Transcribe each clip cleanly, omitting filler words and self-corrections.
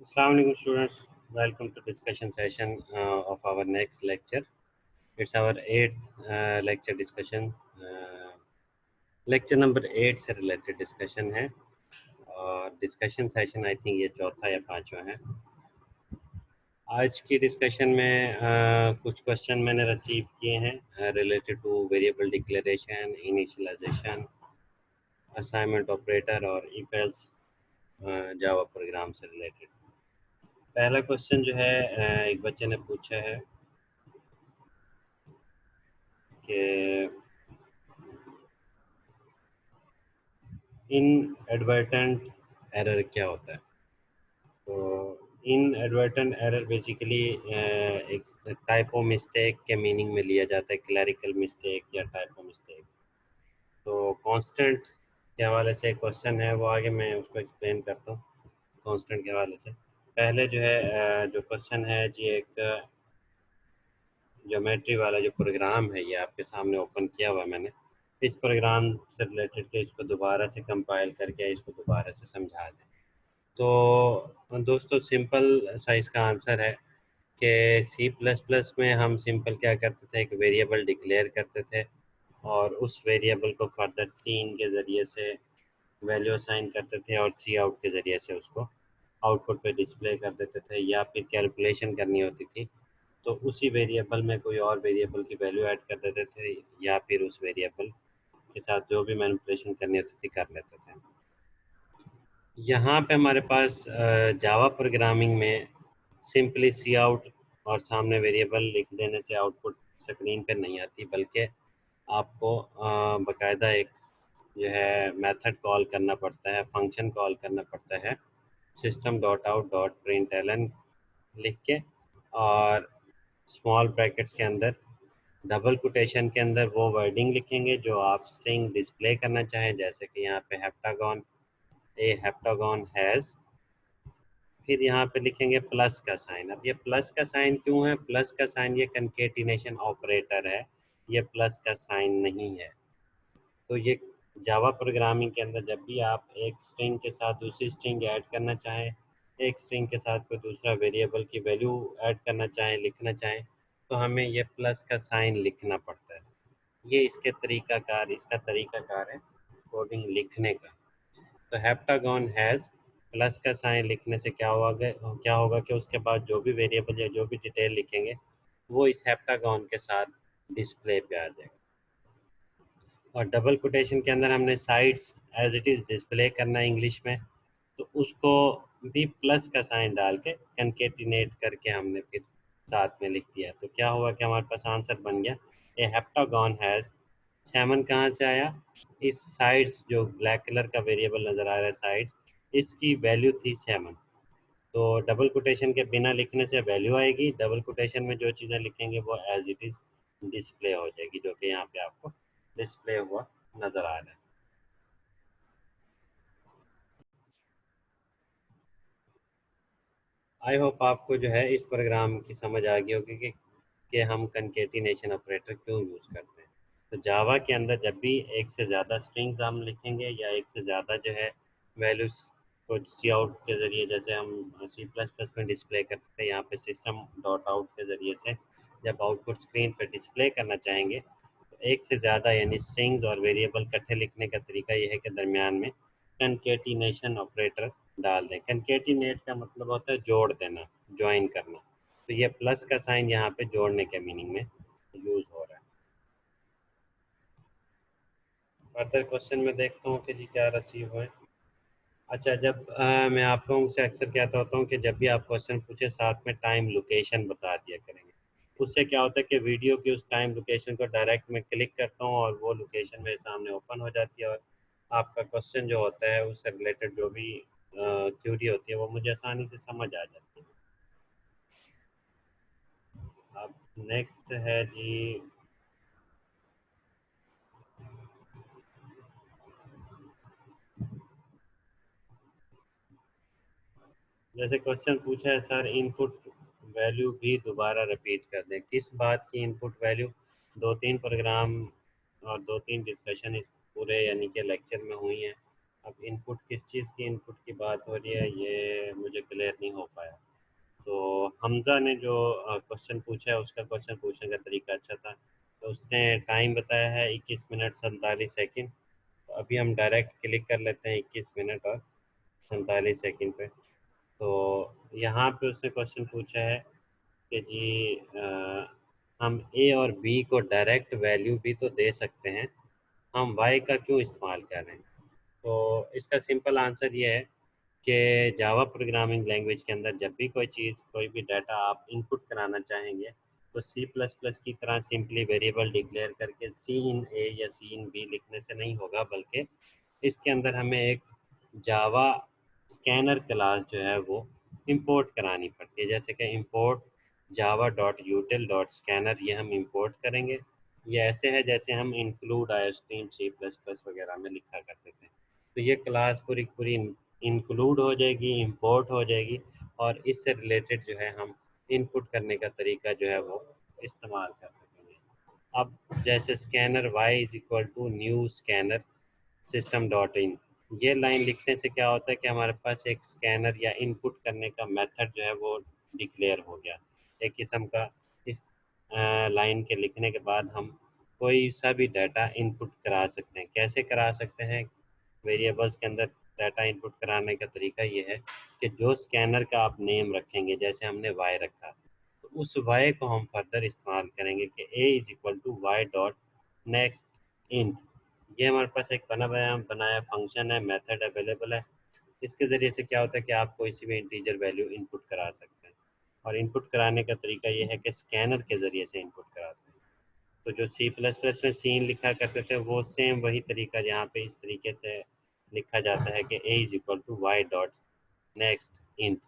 Assalamu alaikum students. Welcome to discussion session of our next lecture. It's our eighth lecture discussion. Lecture number 8 से related discussion है और discussion session I think ये चौथा या पांचवा है। आज की डिस्कशन में कुछ क्वेश्चन मैंने रिसीव किए हैं related to variable declaration, initialization, assignment operator और इफ एल्स जावा प्रोग्राम से रिलेटेड। पहला क्वेश्चन जो है एक बच्चे ने पूछा है कि इनएडवर्टेंट एरर क्या होता है। तो इनएडवर्टेंट एरर बेसिकली एक टाइपो मिस्टेक के मीनिंग में लिया जाता है, क्लरिकल मिस्टेक या टाइपो मिस्टेक। तो कांस्टेंट के हवाले से क्वेश्चन है, वो आगे मैं उसको एक्सप्लेन करता हूँ कांस्टेंट के हवाले से। पहले जो है जो क्वेश्चन है जी, एक ज्योमेट्री वाला जो प्रोग्राम है ये आपके सामने ओपन किया हुआ है मैंने। इस प्रोग्राम से रिलेटेड के इसको दोबारा से कंपाइल करके इसको दोबारा से समझा दें। तो दोस्तों सिंपल सा इसका आंसर है कि सी प्लस प्लस में हम सिंपल क्या करते थे, एक वेरिएबल डिक्लेयर करते थे और उस वेरिएबल को फर्दर सी इन के ज़रिए से वैल्यू असाइन करते थे और सी आउट के ज़रिए से उसको आउटपुट पे डिस्प्ले कर देते थे, या फिर कैलकुलेशन करनी होती थी तो उसी वेरिएबल में कोई और वेरिएबल की वैल्यू ऐड कर देते थे, या फिर उस वेरिएबल के साथ जो भी मैनिपुलेशन करनी होती थी कर लेते थे। यहाँ पे हमारे पास जावा प्रोग्रामिंग में सिंपली सी आउट और सामने वेरिएबल लिख देने से आउटपुट स्क्रीन पे नहीं आती, बल्कि आपको बाकायदा एक जो है मेथड कॉल करना पड़ता है, फंक्शन कॉल करना पड़ता है system dot out dot println लिख के, और स्मॉल ब्रैकेट्स के अंदर डबल कोटेशन के अंदर वो वर्डिंग लिखेंगे जो आप स्ट्रिंग डिस्प्ले करना चाहें, जैसे कि यहाँ पे हेप्टागन, ए हेप्टागन हैज़, फिर यहाँ पे लिखेंगे प्लस का साइन। अब ये प्लस का साइन क्यों है? प्लस का साइन ये कंकेटिनेशन ऑपरेटर है, ये प्लस का साइन नहीं है। तो ये जावा प्रोग्रामिंग के अंदर जब भी आप एक स्ट्रिंग के साथ दूसरी स्ट्रिंग ऐड करना चाहें, एक स्ट्रिंग के साथ कोई दूसरा वेरिएबल की वैल्यू ऐड करना चाहें, लिखना चाहें, तो हमें ये प्लस का साइन लिखना पड़ता है। ये इसका तरीकाकार है कोडिंग लिखने का। तो हेप्टागन हैज़ प्लस का साइन लिखने से क्या होगा कि उसके बाद जो भी वेरिएबल या जो भी डिटेल लिखेंगे वो इस हेप्टागन के साथ डिस्प्ले पे आ जाएगा। और डबल कोटेशन के अंदर हमने sides as it is display करना है इंग्लिश में, तो उसको भी प्लस का साइन डाल के कंकेटिनेट करके हमने फिर साथ में लिख दिया। तो क्या हुआ कि हमारे पास आंसर बन गया ए हेप्टागन हैज़। 7 कहाँ से आया? इस साइड्स जो ब्लैक कलर का वेरिएबल नज़र आ रहा है साइड्स, इसकी वैल्यू थी 7। तो डबल कोटेशन के बिना लिखने से वैल्यू आएगी, डबल कोटेशन में जो चीज़ें लिखेंगे वो एज इट इज़ डिस्प्ले हो जाएगी, जो कि यहाँ पे आपको डिस्प्ले हुआ नज़र आ रहा है। आई होप आपको जो है इस प्रोग्राम की समझ आ गई होगी कि हम कंकेटिनेशन ऑपरेटर क्यों यूज़ करते हैं। तो जावा के अंदर जब भी एक से ज़्यादा स्ट्रिंग्स हम लिखेंगे या एक से ज़्यादा जो है वैल्यूज़ को सी आउट के ज़रिए, जैसे हम सी प्लस प्लस में डिस्प्ले करते हैं, यहाँ पे सिस्टम डॉट आउट के ज़रिए से जब आउटपुट स्क्रीन पर डिस्प्ले करना चाहेंगे तो एक से ज़्यादा यानी स्ट्रिंग्स और वेरिएबल इकट्ठे लिखने का तरीका ये है कि दरमियान में कंकेटिनेशन ऑपरेटर डाल दें। कंकेटिनेट का मतलब होता है जोड़ देना, ज्वाइन करना। तो ये प्लस का साइन यहाँ पे जोड़ने के मीनिंग में यूज़ हो रहा है। फर्दर क्वेश्चन में देखता हूँ कि जी क्या रिसीव हुए। अच्छा, जब मैं आप लोगों से अक्सर कहता होता हूँ कि जब भी आप क्वेश्चन पूछे साथ में टाइम लोकेशन बता दिया करेंगे। उससे क्या होता है कि वीडियो की उस टाइम लोकेशन को डायरेक्ट मैं क्लिक करता हूँ और वो लोकेशन मेरे सामने ओपन हो जाती है, और आपका क्वेश्चन जो होता है उससे रिलेटेड जो भी थ्योरी होती है वो मुझे आसानी से समझ आ जाती है। अब नेक्स्ट है जी, जैसे क्वेश्चन पूछा है सर इनपुट वैल्यू भी दोबारा रिपीट कर दें। किस बात की इनपुट वैल्यू? दो तीन प्रोग्राम और दो तीन डिस्कशन इस पूरे यानी कि लेक्चर में हुई हैं। अब इनपुट किस चीज़ की इनपुट की बात हो रही है ये मुझे क्लियर नहीं हो पाया। तो हमज़ा ने जो क्वेश्चन पूछा है उसका क्वेश्चन पूछने का तरीका अच्छा था। तो उसने टाइम बताया है 21 मिनट 47 सेकंड। तो अभी हम डायरेक्ट क्लिक कर लेते हैं 21 मिनट और 47 सेकंड पे। तो यहाँ पे उसने क्वेश्चन पूछा है कि जी हम ए और बी को डायरेक्ट वैल्यू भी तो दे सकते हैं, हम वाई का क्यों इस्तेमाल कर रहे हैं? तो इसका सिंपल आंसर ये है कि जावा प्रोग्रामिंग लैंग्वेज के अंदर जब भी कोई चीज़ कोई भी डाटा आप इनपुट कराना चाहेंगे तो सी प्लस प्लस की तरह सिंपली वेरिएबल डिक्लेयर करके सी इन ए या सी इन बी लिखने से नहीं होगा, बल्कि इसके अंदर हमें एक जावा स्कैनर क्लास जो है वो इंपोर्ट करानी पड़ती है। जैसे कि import Java dot util dot scanner, ये हम इंपोर्ट करेंगे। ये ऐसे है जैसे हम include iostream C plus plus वगैरह में लिखा करते थे। तो ये क्लास पूरी पूरी इंक्लूड हो जाएगी, इंपोर्ट हो जाएगी, और इससे रिलेटेड जो है हम इनपुट करने का तरीका जो है वो इस्तेमाल कर सकेंगे। अब जैसे scanner Y is equal to new scanner system dot in, ये लाइन लिखने से क्या होता है कि हमारे पास एक स्कैनर या इनपुट करने का मेथड जो है वो डिक्लेयर हो गया एक किस्म का। इस लाइन के लिखने के बाद हम कोई सा भी डाटा इनपुट करा सकते हैं। कैसे करा सकते हैं? वेरिएबल्स के अंदर डाटा इनपुट कराने का तरीका ये है कि जो स्कैनर का आप नेम रखेंगे, जैसे हमने वाई रखा, तो उस वाई को हम फर्दर इस्तेमाल करेंगे कि A is equal to Y dot next int. ये हमारे पास एक बना बनाया बनाया फंक्शन है, मेथड अवेलेबल है। इसके ज़रिए से क्या होता है कि आप कोई सी भी इंटीजर वैल्यू इनपुट करा सकते हैं। और इनपुट कराने का तरीका ये है कि स्कैनर के ज़रिए से इनपुट कराते हैं। तो जो सी प्लस प्लस में सीन लिखा करते थे वो सेम वही तरीका यहाँ पे इस तरीके से लिखा जाता है कि A is equal to Y dot next int.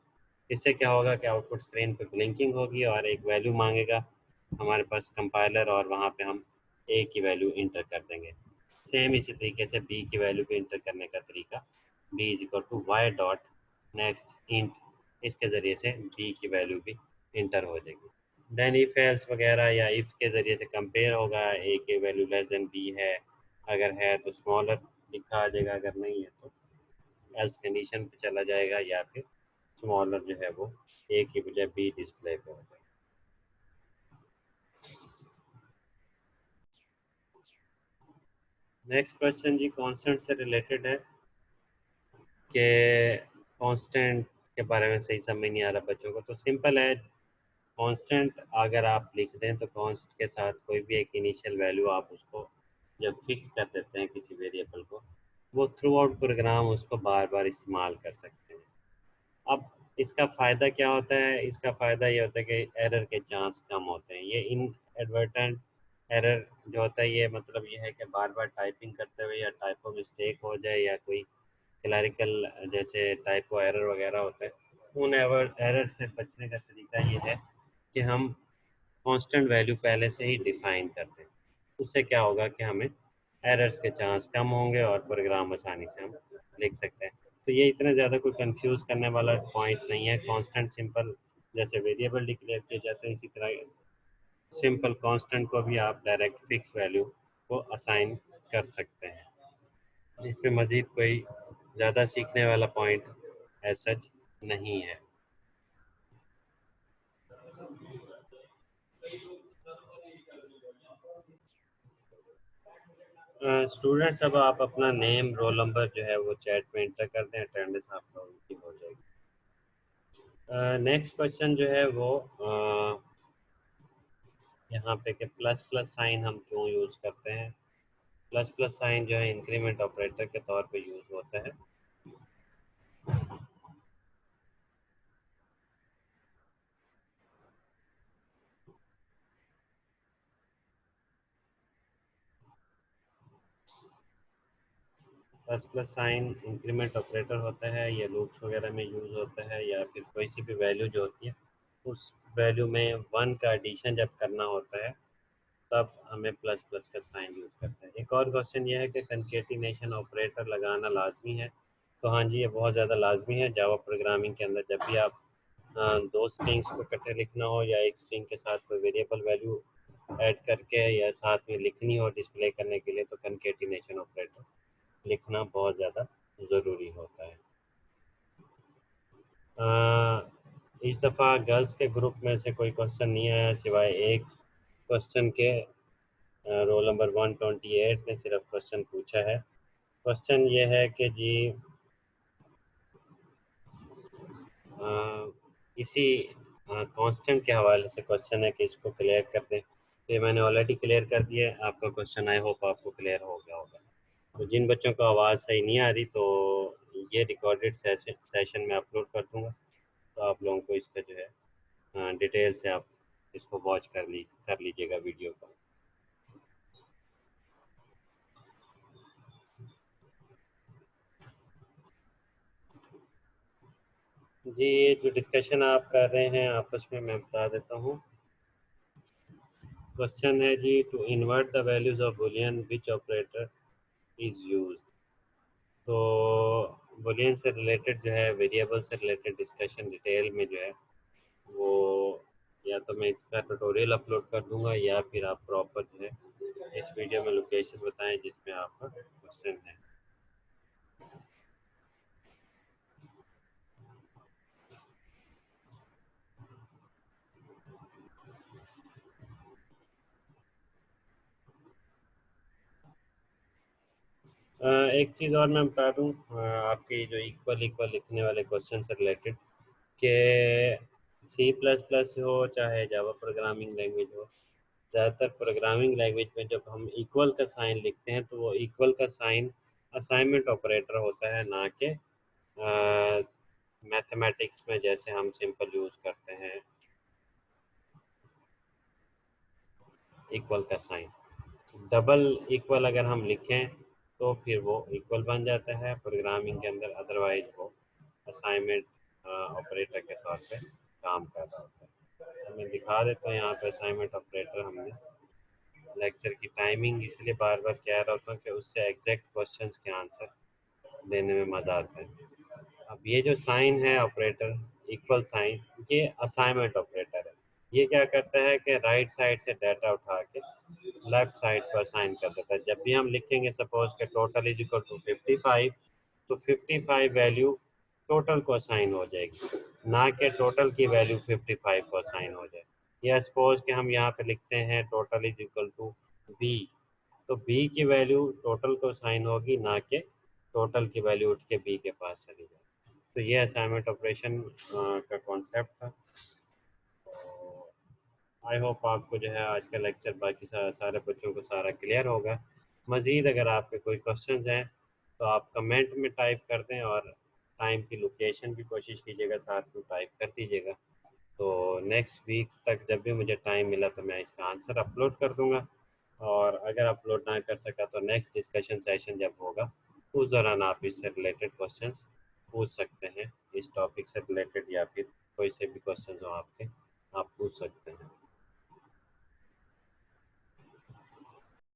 इससे क्या होगा कि आउटपुट स्क्रीन पे ब्लिंकिंग होगी और एक वैल्यू मांगेगा हमारे पास कंपाइलर, और वहाँ पे हम ए की वैल्यू इंटर कर देंगे। सेम इसी तरीके से बी की वैल्यू भी इंटर करने का तरीका, B is equal to Y dot next int, इसके ज़रिए से बी की वैल्यू भी इंटर हो जाएगी। देन इफ एल्स वगैरह या इफ़ के ज़रिए से कंपेयर होगा, ए की वैल्यू लेस देन बी है, अगर है तो स्मॉलर लिखा आ जाएगा, अगर नहीं है तो एल्स कंडीशन पे चला जाएगा, या फिर स्मॉलर जो है वो ए की बजाय बी डिस्प्ले पे हो जाएगा। नेक्स्ट क्वेश्चन जी कांस्टेंट से रिलेटेड है कि कांस्टेंट के बारे में सही समझ नहीं आ रहा बच्चों को। तो सिंपल है, कांस्टेंट अगर आप लिख दें तो कांस्ट के साथ कोई भी एक इनिशियल वैल्यू आप उसको जब फिक्स कर देते हैं किसी वेरिएबल को, वो थ्रू आउट प्रोग्राम उसको बार बार इस्तेमाल कर सकते हैं। अब इसका फ़ायदा क्या होता है? इसका फ़ायदा ये होता है कि एरर के चांस कम होते हैं। ये इनएडवर्टेंट एरर जो होता है, ये मतलब ये है कि बार बार टाइपिंग करते हुए या टाइपो मिस्टेक हो जाए या कोई क्लरिकल जैसे टाइपो एरर वगैरह होते हैं, उन एरर से बचने का तरीका ये है कि हम कांस्टेंट वैल्यू पहले से ही डिफाइन कर दें। उससे क्या होगा कि हमें एरर्स के चांस कम होंगे और प्रोग्राम आसानी से हम लिख सकते हैं। तो ये इतना ज़्यादा कोई कंफ्यूज करने वाला पॉइंट नहीं है। कांस्टेंट सिंपल जैसे वेरिएबल डिक्लेयर किए जाते हैं, इसी तरह सिंपल कांस्टेंट को भी आप डायरेक्ट फिक्स वैल्यू को असाइन कर सकते हैं। इसमें मज़ीद कोई ज़्यादा सीखने वाला पॉइंट एज सच नहीं है। स्टूडेंट्स, अब आप अपना नेम रोल नंबर जो है वो चैट में इंटर कर दें, अटेंडेंस आपका उनकी हो जाएगी। नेक्स्ट क्वेश्चन जो है वो यहाँ पे कि प्लस प्लस साइन हम क्यों यूज़ करते हैं? प्लस प्लस साइन जो है इंक्रीमेंट ऑपरेटर के तौर पे यूज़ होता है। Plus plus sign increment operator होता है, या लूप्स वगैरह में यूज़ होता है, या फिर कोई सी भी वैल्यू जो होती है उस वैल्यू में वन का एडिशन जब करना होता है तब हमें प्लस प्लस का साइन यूज़ करते हैं। एक और क्वेश्चन ये है कि कंकेटिनेशन ऑपरेटर लगाना लाजमी है? तो हाँ जी, ये बहुत ज़्यादा लाजमी है। जावा प्रोग्रामिंग के अंदर जब भी आप दो स्ट्रिंग्स को इकट्ठे लिखना हो या एक स्ट्रिंग के साथ कोई वेरिएबल वैल्यू ऐड करके या साथ में लिखनी हो डिस्प्ले करने के लिए, तो कंकेटिनेशन ऑपरेटर लिखना बहुत ज़्यादा ज़रूरी होता है। अ, इस दफ़ा गर्ल्स के ग्रुप में से कोई क्वेश्चन नहीं आया सिवाय एक क्वेश्चन के। रोल नंबर 128 ने सिर्फ क्वेश्चन पूछा है। क्वेश्चन ये है कि जी अ, इसी कांस्टेंट के हवाले से क्वेश्चन है कि इसको क्लियर कर दें। ये मैंने ऑलरेडी क्लियर कर दिया है। आपका क्वेश्चन आई होप आपको क्लियर हो गया होगा। तो जिन बच्चों को आवाज़ सही नहीं आ रही तो ये रिकॉर्डेड सेशन में अपलोड कर दूंगा, तो आप लोगों को इसका जो है डिटेल से आप इसको वॉच कर लीजिएगा वीडियो को। जी ये जो डिस्कशन आप कर रहे हैं आपस में, मैं बता देता हूँ। क्वेश्चन है जी, to invert the values of Boolean which operator is use. तो बुलियन से रिलेटेड जो है, वेरिएबल से रिलेटेड डिस्कशन डिटेल में जो है वो, या तो मैं इसका ट्यूटोरियल अपलोड कर दूंगा या फिर आप प्रॉपर जो है इस वीडियो में लोकेशन बताएं जिसमें आपका क्वेश्चन है। एक चीज़ और मैं बता दूं, आपके जो इक्वल इक्वल लिखने वाले क्वेश्चन से रिलेटेड, के सी प्लस प्लस हो चाहे जावा प्रोग्रामिंग लैंग्वेज हो, ज़्यादातर प्रोग्रामिंग लैंग्वेज में जब हम इक्वल का साइन लिखते हैं तो वो इक्वल का साइन असाइनमेंट ऑपरेटर होता है, ना कि मैथमेटिक्स में जैसे हम सिंपल यूज़ करते हैं इक्वल का साइन। डबल इक्वल अगर हम लिखें तो फिर वो इक्वल बन जाता है प्रोग्रामिंग के अंदर, अदरवाइज वो असाइनमेंट ऑपरेटर के तौर पे काम कर रहा होता है। तो मैं दिखा देता हूँ यहाँ पे असाइनमेंट ऑपरेटर हमने लेक्चर की टाइमिंग इसलिए बार बार कह रहा होता हूँ कि उससे एग्जैक्ट क्वेश्चंस के आंसर देने में मज़ा आता है। अब ये जो साइन है ऑपरेटर, इक्वल साइन, ये असाइनमेंट ऑपरेटर है। ये क्या करता है कि राइट साइड से डाटा उठा के लेफ्ट साइड पर असाइन कर देता है। जब भी हम लिखेंगे सपोज के टोटल इज इक्वल टू 55, तो 55 वैल्यू टोटल को असाइन हो जाएगी, ना कि टोटल की वैल्यू 55 को असाइन हो जाए। या सपोज कि हम यहाँ पे लिखते हैं total is equal to B, तो बी की वैल्यू टोटल को असाइन होगी, ना कि टोटल की वैल्यू उठ के बी के पास चली जाए। तो ये असाइनमेंट ऑपरेशन का कॉन्सेप्ट था। आई होप आपको जो है आज का लेक्चर बाकी सारे बच्चों को सारा क्लियर होगा। मज़ीद अगर आपके कोई क्वेश्चंस हैं तो आप कमेंट में टाइप कर दें, और टाइम की लोकेशन भी कोशिश कीजिएगा साथ में टाइप कर दीजिएगा। तो नेक्स्ट वीक तक जब भी मुझे टाइम मिला तो मैं इसका आंसर अपलोड कर दूंगा। और अगर अपलोड ना कर सका तो नेक्स्ट डिस्कशन सेशन जब होगा उस दौरान आप इससे रिलेटेड क्वेश्चंस पूछ सकते हैं, इस टॉपिक से रिलेटेड, या फिर कोई से भी क्वेश्चंस हो आपके, आप पूछ सकते हैं।